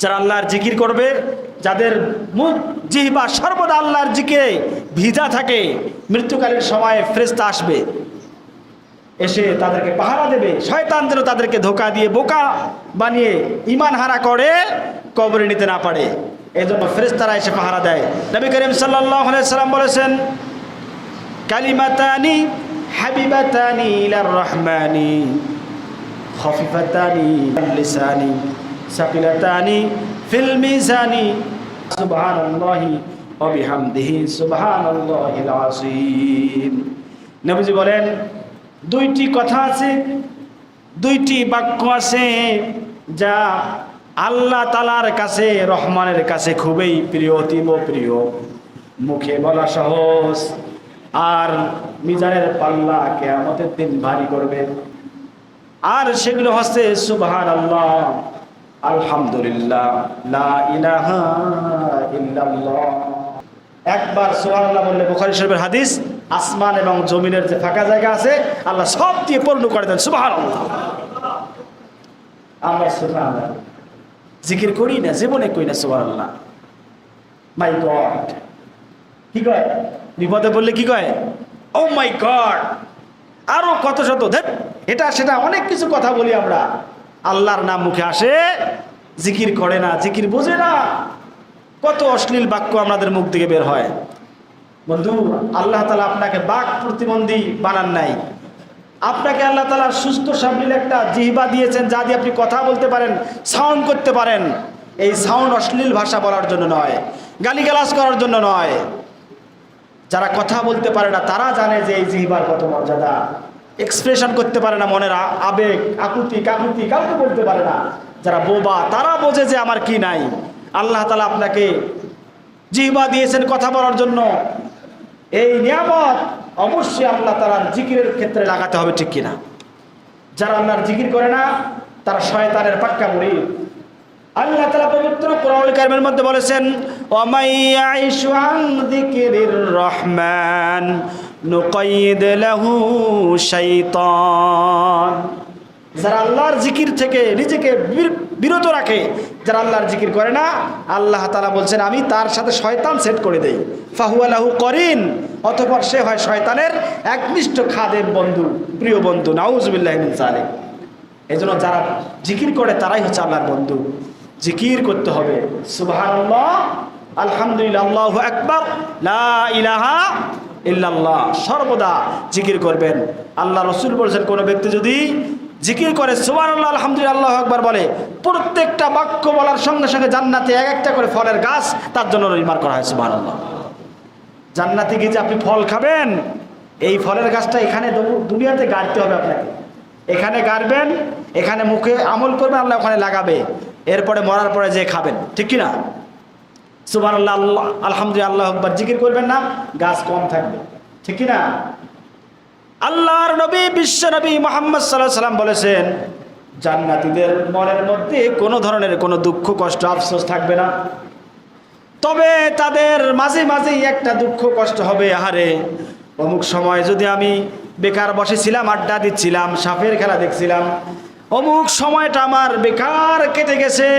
যারা আল্লাহর জিকির করবে, যাদের মুখ জিহ্বা সর্বদা আল্লাহর জিকিরে ভিজা থাকে, মৃত্যুকালীন সময়ে ফেরেশতা আসবে, এসে তাদেরকে পাহারা দেবে। শয়তান যেন তাদেরকে ধোঁকা দিয়ে বোকা বানিয়ে ঈমান হারা করে কবরে নিতে না পারে, এজন্য ফেরেশতারা এসে পাহারা দেয়। নবী করিম সাল্লাল্লাহু আলাইহি সাল্লাম বলেছেন, কালিমাতানি হাবিবাতানি ইলার রহমানি খফিফাতানি আল লিসানি সাকিলাতানি ফিল মিজানি সুবহানাল্লাহি ওয়া বিহামদিহি সুবহানাল্লাহিল আযীম। নবীজি বলেন, দুইটি কথা আছে, দুইটি বাক্য আছে যা আল্লাহ তাআলার কাছে, রহমানের কাছে খুবই প্রিয়, অতীব প্রিয়, মুখে বলা সহজ আর মিজানের পাল্লা কিয়ামতের দিন ভারী করবে। আর সেগুলো হচ্ছে সুবহানাল্লাহ, আলহামদুলিল্লাহ, লা ইলাহা ইল্লাল্লাহ। একবার সুবহানাল্লাহ বললে, বুখারী শরীফের হাদিস, আসমান এবং জমিনের যে ফাঁকা জায়গা আছে আল্লাহ সব দিয়ে পূর্ণ করে দেন সুবহানাল্লাহ। আমরা সুবহানাল্লাহ জিকির করি না, জীবনে করি না সুবহানাল্লাহ। মাই গড, কি কয়? বিপদে বললে কি কয়? ও মাই গড। আরো কত শত এটা সেটা অনেক কিছু কথা বলি আমরা, আল্লাহর নাম মুখে আসে, জিকির করে না, জিকির বোঝে না। কত অশ্লীল বাক্য আমাদের মুখ থেকে বের হয়। বন্ধু, আল্লাহ তাআলা আপনাকে বাক প্রতিবন্ধী বানান নাই, আপনাকে আল্লাহ তাআলা সুস্থ সাবলীল একটা জিহ্বা দিয়েছেন, যা দিয়ে আপনি কথা বলতে পারেন, সাউন্ড করতে পারেন। এই সাউন্ড অশ্লীল ভাষা বলার জন্য নয়, গালিগালাজ করার জন্য নয়। যারা কথা বলতে পারে না তারা জানে যে এই জিহ্বার কত মর্যাদা। এক্সপ্রেশন করতে পারে না, মনের আবেগ আকুতি কাকুতি কাউকে বলতে পারে না। যারা বোবা তারা বোঝে যে আমার কি নাই। আল্লাহ তাআলা আপনাকে জিহ্বা দিয়েছেন কথা বলার জন্য, এই নিয়ামত অবশ্যই আল্লাহ তাআলার জিকিরের ক্ষেত্রে লাগাতে হবে, ঠিক কিনা? যারা আল্লাহর জিকির করে না তারা শয়তানের পাক্কা মুরিদ। আল্লাহ তাআলা পবিত্র কোরআনুল কারীমের মধ্যে বলেছেন, ওয়া মাইয়াইশু আন যিকিরির রহমান নুকাইয়িদ লাহু শাইতান। যারা আল্লাহর জিকির থেকে নিজেকে বিরত রাখে, যারা আল্লাহর জিকির করে না, আল্লাহ তাআলা বলছেন আমি তার সাথে শয়তান সেট করে দেই, ফাহুয়া লাহু করিন, অতঃপর সে হয় শয়তানের একনিষ্ঠ খাদেম, বন্ধু, প্রিয় বন্ধু। নাউযুবিল্লাহি মিন যালিক। এজন্য যারা জিকির করে তারাই হচ্ছে আল্লাহর বন্ধু। জিকির করতে হবে, সুবহানাল্লাহ, আলহামদুলিল্লাহ, আল্লাহু আকবার, লা ইলাহা ইল্লাল্লাহ, সর্বদা জিকির করবেন। আল্লাহ রাসূল বলেছেন, কোন ব্যক্তি যদি জিকির করে সুবহানাল্লাহ, আলহামদুলিল্লাহ, আল্লাহু আকবার বলে, প্রত্যেকটা বাক্য বলার সঙ্গে সঙ্গে জান্নাতে এক একটা করে ফলের গাছ তার জন্য নির্মাণ করা হয়। সুবহানাল্লাহ। জান্নাতে গিয়ে যে আপনি ফল খাবেন, এই ফলের গাছটা এখানে দুনিয়াতে গাড়তে হবে আপনাকে। এখানে গাড়বেন, এখানে মুখে আমল করবেন, আল্লাহ ওখানে লাগাবে, এরপরে মরার পরে যে খাবেন, ঠিক কিনা? সুবহানাল্লাহ, আলহামদুলিল্লাহ, আল্লাহু আকবার জিকির করবেন না, গাছ কম থাকবে, ঠিক কিনা? আল্লাহর নবী, বিশ্ব নবী মুহাম্মদ সাল্লাল্লাহু আলাইহি ওয়াসাল্লাম বলেছেন, জান্নাতীদের মনের মধ্যে কোনো ধরনের কোনো দুঃখ কষ্ট আফসোস থাকবে না, তবে তাদের মাঝে মাঝেই একটা দুঃখ কষ্ট হবে, আহারে অমুক সময় যদি আমি বেকার বসেছিলাম, আড্ডা দিচ্ছিলাম, সাপের খেলা দেখছিলাম, অমুক সময়টা আমার বেকার কেটে গেছে,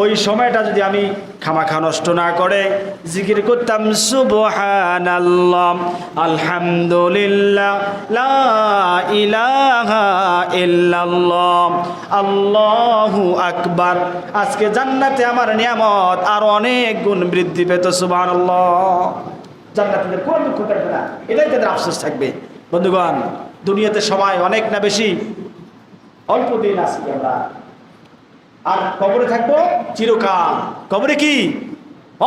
ওই সময়টা যদি আমি খামাখা নষ্ট না করে জিকির করতাম সুবহানাল্লাহ, আলহামদুলিল্লাহ, লা ইলাহা ইল্লাল্লাহ, আল্লাহু আকবার, আজকে জান্নাতে আমার নিয়ামত আরো অনেক গুণ বৃদ্ধি পেত। সুবহানাল্লাহ। জান্নাতীদের কোনো দুঃখ থাকবে না, এটাই তাদের আফসোস থাকবে। বন্ধুগণ, দুনিয়াতে সময় অনেক না বেশি, অল্প দিন আছি আমরা, আর কবরে থাকবো চিরকাল। কবরে কি?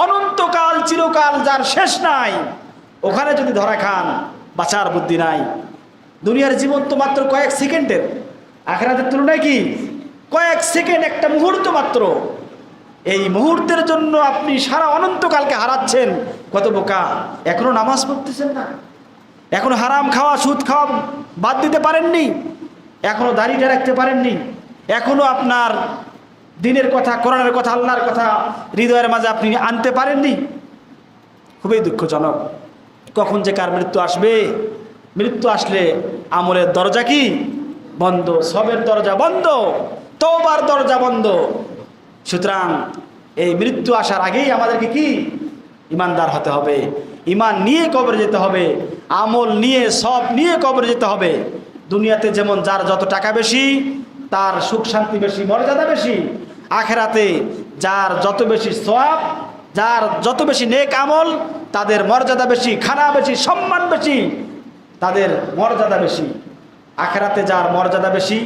অনন্তকাল, চিরকাল, যার শেষ নাই। ওখানে যদি ধরা খান, বাঁচার বুদ্ধি নাই। দুনিয়ার জীবন তো মাত্র কয়েক সেকেন্ডের, আখিরাতের তুলনায় কি কয়েক সেকেন্ড, একটা মুহূর্ত মাত্র। এই মুহূর্তের জন্য আপনি সারা অনন্তকালকে হারাচ্ছেন। কত বোকা! এখনো নামাজ পড়তেছেন না, এখনো হারাম খাওয়া, সুদ খাওয়া বাদ দিতে পারেননি, এখনো দাড়িটা রাখতে পারেননি, এখনো আপনার দিনের কথা, কোরআনের কথা, আল্লাহর কথা হৃদয়ের মাঝে আপনি আনতে পারেননি। খুবই দুঃখজনক। কখন যে কার মৃত্যু আসবে, মৃত্যু আসলে আমলের দরজা কি বন্ধ, সবের দরজা বন্ধ। তওবার দরজা বন্ধ। সুতরাং এই মৃত্যু আসার আগেই আমাদেরকে কি ইমানদার হতে হবে, ইমান নিয়ে কবরে যেতে হবে, আমল নিয়ে সব নিয়ে কবরে যেতে হবে। দুনিয়াতে যেমন যার যত টাকা বেশি তার সুখ শান্তি বেশি, মর্যাদা বেশি, আখেরাতে যার যত বেশি সওয়াব, যার যত বেশি নেক আমল, তাদের মর্যাদা বেশি, খানা বেশি, সম্মান বেশি, তাদের মর্যাদা বেশি। আখেরাতে যার মর্যাদা বেশি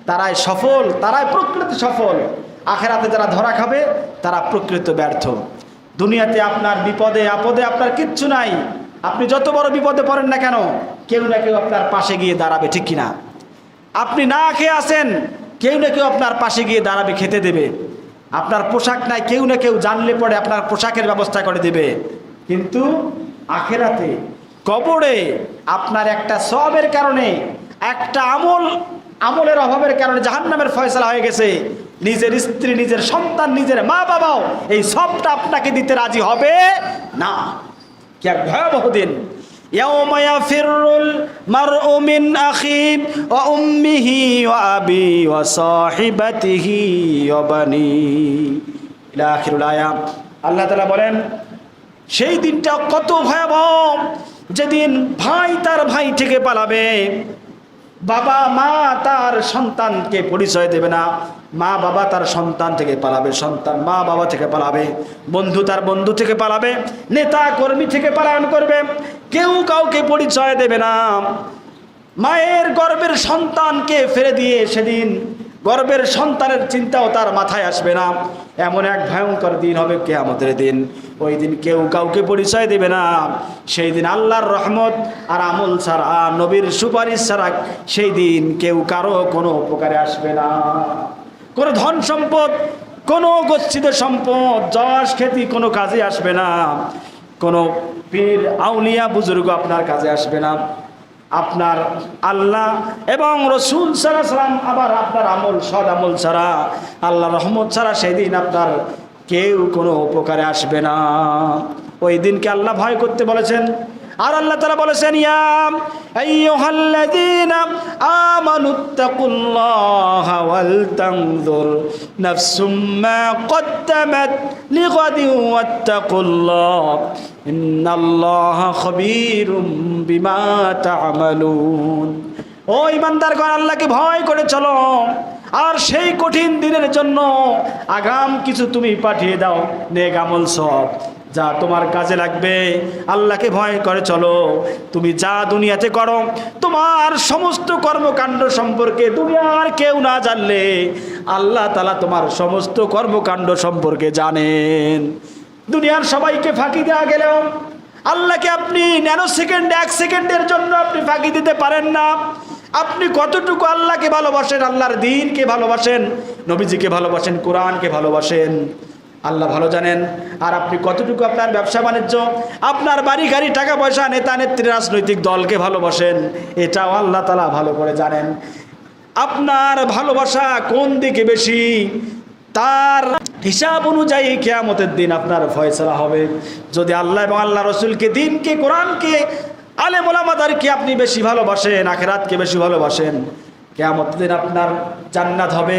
তারাই সফল, তারাই প্রকৃত সফল। আখেরাতে যারা ধরা খাবে তারা প্রকৃত ব্যর্থ। দুনিয়াতে আপনার বিপদে আপদে আপনার কিচ্ছু নাই, আপনি যত বড় বিপদে পড়েন না কেন কেউ না কেউ আপনার পাশে গিয়ে দাঁড়াবে, ঠিক কিনা? আপনি না খেয়ে আসেন, কেউ না কেউ আপনার পাশে গিয়ে দাঁড়াবে, খেতে দেবে। আপনার পোশাক নাই, কেউ না কেউ জানলে পড়ে আপনার পোশাকের ব্যবস্থা করে দেবে। কিন্তু আখেরাতে কবরে আপনার একটা সওয়াবের কারণে, একটা আমলের অভাবের কারণে জাহান্নামের ফয়সালা হয়ে গেছে। নিজের স্ত্রী, নিজের সন্তান, নিজের মা বাবাও এই সবটা আপনাকে দিতে রাজি হবে না। কি এক ভয়াবহ দিন! ইয়াউমা ইয়াফিরুল মারউ মিন আখিহি ওয়া উম্মিহি ওয়া আবিহি ওয়া সাহিবাতিহি ওয়া বানি ইলা আখিরুল আয়াত। আল্লাহ তাআলা বলেন সেই দিনটা কত ভয়াবহ, যেদিন ভাই তার ভাই থেকে পালাবে, বাবা মা তার সন্তানকে পরিচয় দেবে না, মা বাবা তার সন্তান থেকে পালাবে, সন্তান মা বাবা থেকে পালাবে, বন্ধু তার বন্ধু থেকে পালাবে, নেতা কর্মী থেকে পালায়ন করবে, কেউ কাউকে পরিচয় দেবে না। মায়ের গর্ভের সন্তানকে ফেলে দিয়ে সেদিন গর্ভের সন্তানের চিন্তাও তার মাথায় আসবে না। এমন এক ভয়ঙ্কর দিন হবে কিয়ামতের দিন। ওই দিন কেউ কাউকে পরিচয় দেবে না। সেই দিন আল্লাহর রহমত আর আমল ছাড়া, নবীর সুপারিশ ছাড়া সেই দিন কেউ কারো কোনো উপকারে আসবে না। কোনো ধন সম্পদ, কোনো গচ্ছিত সম্পদ, যশ খ্যাতি কোনো কাজে আসবে না। কোনো পীর আউলিয়া বুজুর্গ আপনার কাজে আসবে না। আপনার আল্লাহ এবং রসুল সাল্লাল্লাহু আলাইহি ওয়াসাল্লাম, আবার আপনার আমল, সৎ আমল ছাড়া, আল্লাহর রহমত ছাড়া সেই দিন আপনার কেউ কোনো উপকারে আসবে না। ওই দিনকে আল্লাহ ভয় করতে বলেছেন। আর আল্লাহ তাআলা বলেছেন, ইয়া আইয়ুহাল্লাযীনা আমানুত্তাকুল্লাহা ওয়াল তানজুর নাফসুম মা কদ্দামাত লিগাদিন ওয়াত্তাকুল্লাহ ইন্নাল্লাহা খাবীরুম বিমা তা'মালুন। ও ঈমানদারগণ, আল্লাহকে ভয় করে চলো, আর সেই কঠিন দিনের জন্য আগাম কিছু তুমি পাঠিয়ে দাও, নেক আমল সব যা তোমার কাজে লাগবে। আল্লাহকে ভয় করে চলো। তুমি যা দুনিয়াতে করো, তোমার সমস্ত কর্মকাণ্ড সম্পর্কে দুনিয়ার কেউ না জানলে আল্লাহ তাআলা তোমার সমস্ত কর্মকাণ্ড সম্পর্কে জানেন। দুনিয়ার সবাইকে ফাঁকি দেওয়া গেলেও আল্লাহকে আপনি ন্যানো সেকেন্ড, 1 সেকেন্ডের জন্য আপনি ফাঁকি দিতে পারেন না। আপনি কতটুকু আল্লাহকে ভালোবাসেন, আল্লাহর দ্বীনকে ভালোবাসেন, নবীজিকে ভালোবাসেন, কোরআনকে ভালোবাসেন, আল্লাহ ভালো জানেন। আর আপনি কতটুকু আপনার ব্যবসা বাণিজ্য, আপনার বাড়ি গাড়ি, টাকা পয়সা, নেতা নেত্রী, রাজনৈতিক দলকে ভালোবাসেন, এটাও আল্লাহ তাআলা ভালো করে জানেন। আপনার ভালোবাসা কোন দিকে বেশি, তার হিসাব অনুযায়ী কিয়ামতের দিন আপনার ফয়সালা হবে। যদি আল্লাহ এবং আল্লাহ রসুলকে, দ্বীনকে, কোরআনকে, আলেম ওলামাদেরকে আপনি বেশি ভালোবাসেন, আখিরাতকে বেশি ভালোবাসেন, কিয়ামতের দিন আপনার জান্নাত হবে।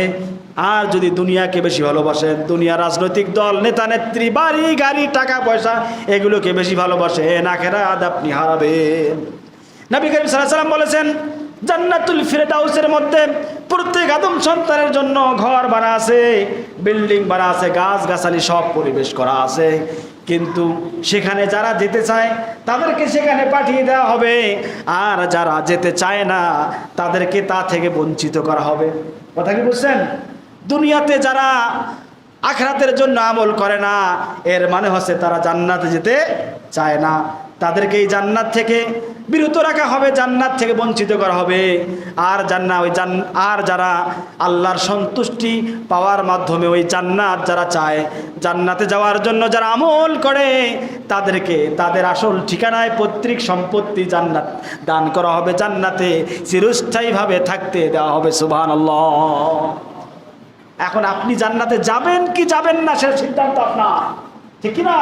আর যদি দুনিয়াকে বেশি ভালোবাসেন, দুনিয়া, রাজনৈতিক দল, নেতা নেত্রী, বাড়ি গাড়ি, টাকা পয়সা, এগুলোকে বেশি ভালোবাসেন, আখিরাত আপনি হারাবেন। নবী করিম সাল্লাল্লাহু আলাইহি ওয়াসাল্লাম বলেছেন, জান্নাতুল ফিরদাউসের মধ্যে প্রত্যেক আদম সন্তানের জন্য ঘর বানা আছে, বিল্ডিং বানা আছে, গাছ গাছালি সব পরিবেশ করা আছে। কিন্তু সেখানে যারা যেতে চায় তাদেরকে সেখানে পাঠিয়ে দেওয়া হবে, আর যারা যেতে চায় না তাদেরকে তা থেকে বঞ্চিত করা হবে। কথা কি বুঝছেন? দুনিয়াতে যারা আখিরাতের জন্য আমল করে না, এর মানে হচ্ছে তারা জান্নাতে যেতে চায় না। তাদেরকে এই জান্নাত থেকে বিরত রাখা হবে, জান্নাত থেকে বঞ্চিত করা হবে। আর আর যারা আল্লাহর সন্তুষ্টি পাওয়ার মাধ্যমে ওই জান্নাত যারা চায়, জান্নাতে যাওয়ার জন্য যারা আমল করে, তাদেরকে তাদের আসল ঠিকানায় পৈতৃক সম্পত্তি জান্নাত দান করা হবে, জান্নাতে চিরস্থায়ীভাবে থাকতে দেওয়া হবে। সুবহানাল্লাহ। এখন আপনি জান্নাতে যাবেন কি যাবেন না সে সিদ্ধান্ত আপনার, ঠিক কি না?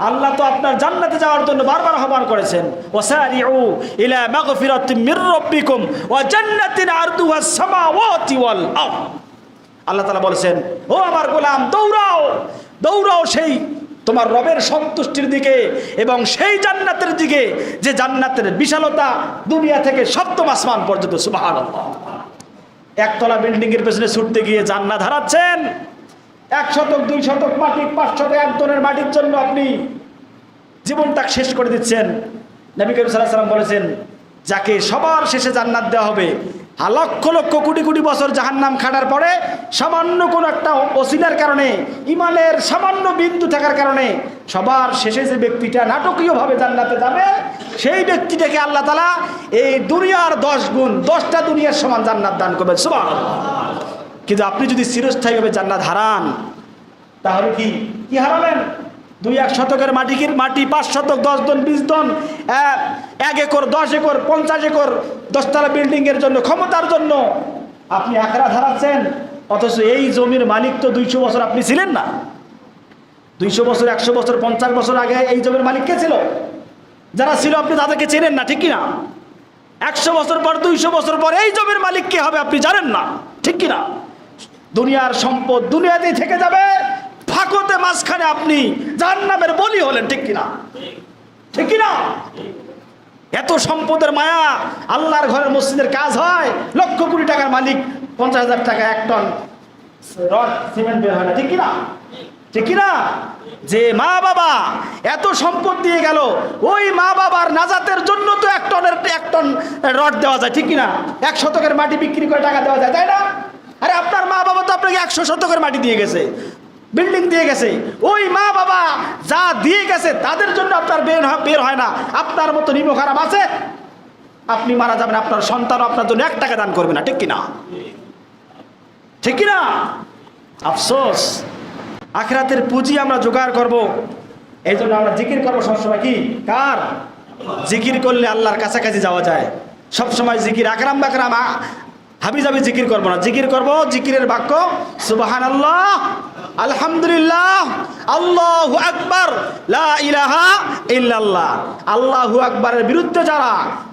আল্লাহ তো আপনার জান্নাতে যাওয়ার জন্য বারবার আহ্বান করেছেন, ওয়াসারিউ ইলা মাগফিরাতিম মির রাব্বিকুম ওয়া জান্নাতিন আরদুহাস সামাওয়াতি ওয়াল আরদ। আল্লাহ তাআলা বলেছেন, ও আমার গোলাম দৌড়াও, দৌড়াও সেই তোমার রবের সন্তুষ্টির দিকে এবং সেই জান্নাতের দিকে যে জান্নাতের বিশালতা দুনিয়া থেকে সপ্তম আসমান পর্যন্ত। সুবহানাল্লাহ। একতলা বিল্ডিং এর পেছনে ছুটতে গিয়ে জান্নাত হারাচ্ছেন। 1 শতক 2 শতক মাটি 5 শতক 1 টনের মাটির জন্য আপনি জীবনটা শেষ করে দিচ্ছেন। নবী করিম সাল্লাল্লাহু আলাইহি ওয়াসাল্লাম বলেছেন, যাকে সবার শেষে জান্নাত দেওয়া হবে, লক্ষ লক্ষ কোটি কোটি বছর জাহান্নাম খাটার পরে সামান্য কোনো একটা ওসিলার কারণে, ইমানের সামান্য বিন্দু থাকার কারণে সবার শেষে যে ব্যক্তিটা নাটকীয়ভাবে জান্নাতে যাবে, সেই ব্যক্তিটাকে আল্লাহ তাআলা এই দুনিয়ার 10 গুণ, 10টা দুনিয়ার সমান জান্নাত দান করবেন। সুবহানাল্লাহ। কিন্তু আপনি যদি চিরস্থায়ীভাবে জান্নাত হারান, তাহলে কি হারালেন? 2-1 শতকের মাটি 5 শতক 10 জন 20 জন 1 একর 10 একর 50 একর 10 তলা বিল্ডিং এর জন্য, ক্ষমতার জন্য আপনি আখিরাত হারাচ্ছেন। অথচ এই জমির মালিক তো 200 বছর আপনি ছিলেন না। 200 বছর 100 বছর 50 বছর আগে এই জমির মালিক কে ছিল? যারা ছিল আপনি তাদেরকে চেনেন না, ঠিক কিনা? 100 বছর পর 200 বছর পর এই জমির মালিক কে হবে আপনি জানেন না, ঠিক কিনা? দুনিয়ার সম্পদ দুনিয়াতেই থেকে যাবে, ফাঁকতে মাঝখানে আপনি জাহান্নামের বলি হলেন, ঠিক কিনা? ঠিক কিনা? এত সম্পদের মায়া। আল্লাহর ঘরের মসজিদের কাজ হয়, লক্ষ কোটি টাকার মালিক 50,000 টাকা 1 টন রড সিমেন্ট বের হয় না, ঠিক কিনা? ঠিক কিনা? যে মা বাবা এত সম্পদ দিয়ে গেল, ওই মা বাবার নাজাতের জন্য তো 1 টন রড দেওয়া যায়, ঠিক কিনা? 1 শতকের মাটি বিক্রি করে টাকা দেওয়া যায়, তাই না? আরে আপনার মা বাবা তো আপনাকে 100 শতকের মাটি দিয়ে গেছে, বিল্ডিং দিয়ে গেছে। ওই মা বাবা যা দিয়ে গেছে তাদের জন্য আপনার বের হয় না। আপনার মতো নিম্ন খারাপ আছে? আপনি মারা যাবেন, আপনার সন্তান আপনার জন্য 1 টাকা দান করবে না, ঠিক কিনা? ঠিক কিনা? আফসোস। আখিরাতের পুঁজি আমরা জোগাড় করব, এই জন্য আমরা জিকির করবো সবসময়। কি কার জিকির করলে আল্লাহর কাছাকাছি যাওয়া যায়। সবসময় জিকির আকরাম বাকরাম হাবিজাবি জিকির করবো না, জিকির করব জিকিরের বাক্য সুবহানাল্লাহ, আলহামদুলিল্লাহ, আল্লাহু আকবার, লা ইলাহা ইল্লাল্লাহ। আল্লাহু আকবারের বিরুদ্ধে যারা,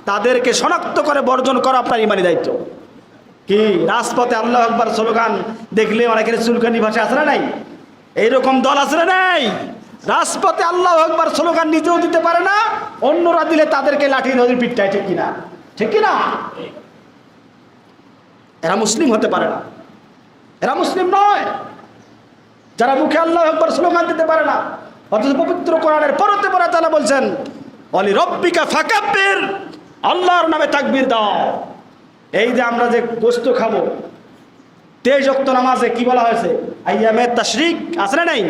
তাদেরকে শনাক্ত করে বর্জন করা আপনার ইমানি দায়িত্ব। কি রাজপথে আল্লাহু আকবার স্লোগান দেখলে অনেকের চুলকানি ভাষা আছে না নাই? এইরকম দল আছে না নাই? রাজপথে আল্লাহু আকবার স্লোগান নিজেও দিতে পারে না, অন্যরা দিলে তাদেরকে লাঠি নদীর পিঠটায়, ঠিক কিনা? ঠিক কিনা? এরা মুসলিম হতে পারে না, এরা মুসলিম নয় যারা মুখে আল্লাহু আকবার স্লোগান দিতে পারে না। অথচ পবিত্র কোরআনের পরতে পরে তাআলা বলছেন, ওয়ালি রব্বিকা ফাকাব্বির, আল্লাহর নামে তাকবীর দাও। এই যে আমরা যে গোশত খাবো, 23 ওয়াক্ত নামাজে কি বলা হয়েছে? আইয়ামে তাশরিক আছে না নাই?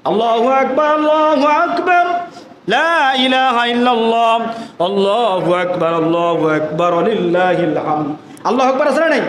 আল্লাহু আকবার, আল্লাহু আকবার, লা ইলাহা ইল্লাল্লাহ, আল্লাহু আকবার, আল্লাহু আকবার, ওয়ালিল্লাহিল হামদ। আল্লাহু আকবার আছে না নাই?